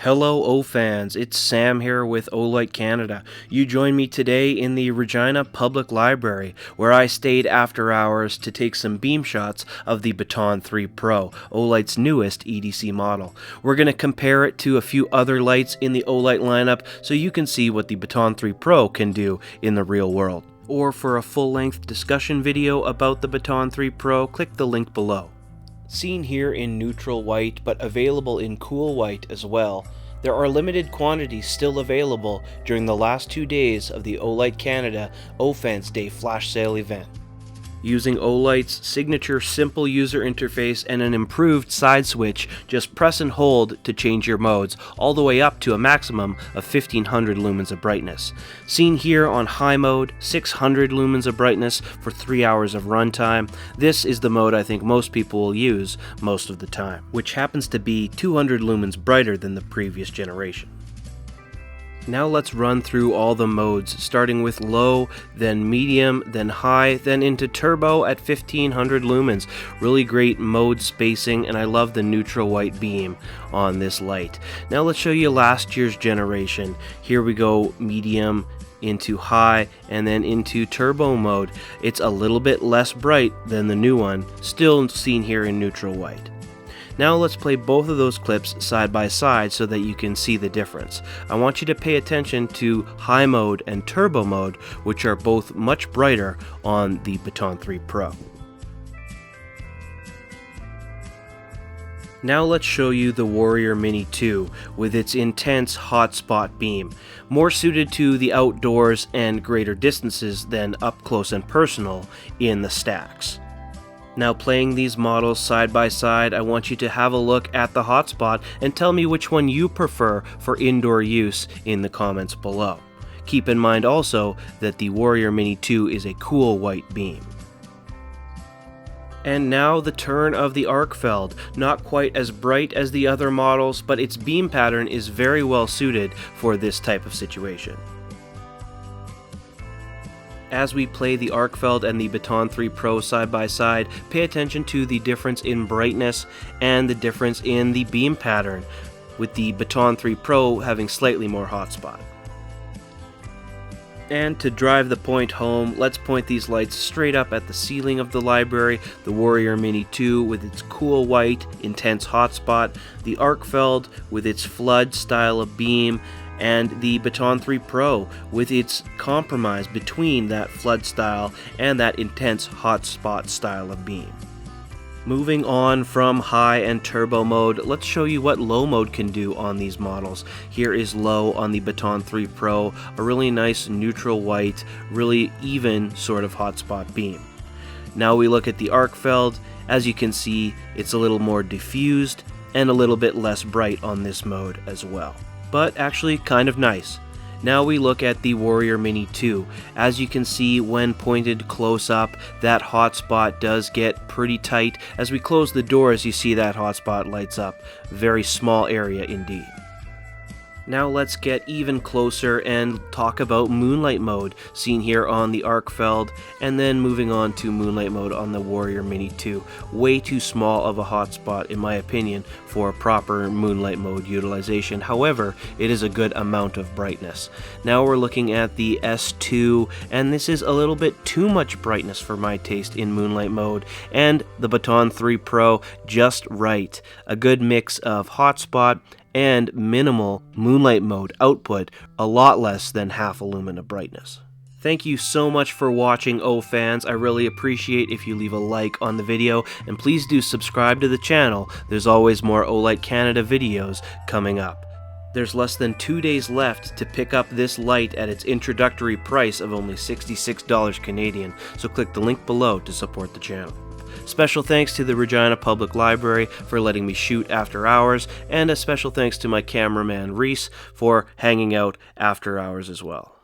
Hello O-fans, it's Sam here with Olight Canada. You join me today in the Regina Public Library, where I stayed after hours to take some beam shots of the Baton 3 Pro, Olight's newest EDC model. We're going to compare it to a few other lights in the Olight lineup so you can see what the Baton 3 Pro can do in the real world. Or for a full-length discussion video about the Baton 3 Pro, click the link below. Seen here in neutral white, but available in cool white as well, there are limited quantities still available during the last 2 days of the Olight Canada O-Fans Day flash sale event. Using Olight's signature simple user interface and an improved side switch, just press and hold to change your modes, all the way up to a maximum of 1500 lumens of brightness. Seen here on high mode, 600 lumens of brightness for 3 hours of runtime. This is the mode I think most people will use most of the time, which happens to be 200 lumens brighter than the previous generation. Now let's run through all the modes, starting with low, then medium, then high, then into turbo at 1500 lumens. Really great mode spacing, and I love the neutral white beam on this light. Now let's show you last year's generation. Here we go, medium into high, and then into turbo mode. It's a little bit less bright than the new one, still seen here in neutral white. Now let's play both of those clips side by side so that you can see the difference. I want you to pay attention to high mode and turbo mode, which are both much brighter on the Baton 3 Pro. Now let's show you the Warrior Mini 2 with its intense hotspot beam, more suited to the outdoors and greater distances than up close and personal in the stacks. Now playing these models side by side, I want you to have a look at the hotspot and tell me which one you prefer for indoor use in the comments below. Keep in mind also that the Warrior Mini 2 is a cool white beam. And now the turn of the Arcfeld, not quite as bright as the other models, but its beam pattern is very well suited for this type of situation. As we play the Arcfeld and the Baton 3 Pro side by side, pay attention to the difference in brightness and the difference in the beam pattern, with the Baton 3 Pro having slightly more hotspot. And to drive the point home, let's point these lights straight up at the ceiling of the library, the Warrior Mini 2 with its cool white, intense hotspot, the Arcfeld with its flood style of beam, and the Baton 3 Pro with its compromise between that flood style and that intense hotspot style of beam. Moving on from high and turbo mode, let's show you what low mode can do on these models. Here is low on the Baton 3 Pro, a really nice neutral white, really even sort of hotspot beam. Now we look at the Arcfeld. As you can see, it's a little more diffused and a little bit less bright on this mode as well, but actually kind of nice. Now we look at the Warrior Mini 2. As you can see, when pointed close up, that hotspot does get pretty tight. As we close the doors, you see that hotspot lights up. Very small area indeed. Now let's get even closer and talk about Moonlight mode, seen here on the Arcfeld, and then moving on to Moonlight mode on the Warrior Mini 2. Way too small of a hotspot in my opinion for proper Moonlight mode utilization. However, it is a good amount of brightness. Now we're looking at the S2, and this is a little bit too much brightness for my taste in Moonlight mode, and the Baton 3 Pro just right. A good mix of hotspot and minimal Moonlight mode output, a lot less than half a lumen of brightness. Thank you so much for watching, O-fans. I really appreciate if you leave a like on the video, and please do subscribe to the channel. There's always more Olight Canada videos coming up. There's less than 2 days left to pick up this light at its introductory price of only $66 Canadian, so click the link below to support the channel. Special thanks to the Regina Public Library for letting me shoot after hours, and a special thanks to my cameraman Reese for hanging out after hours as well.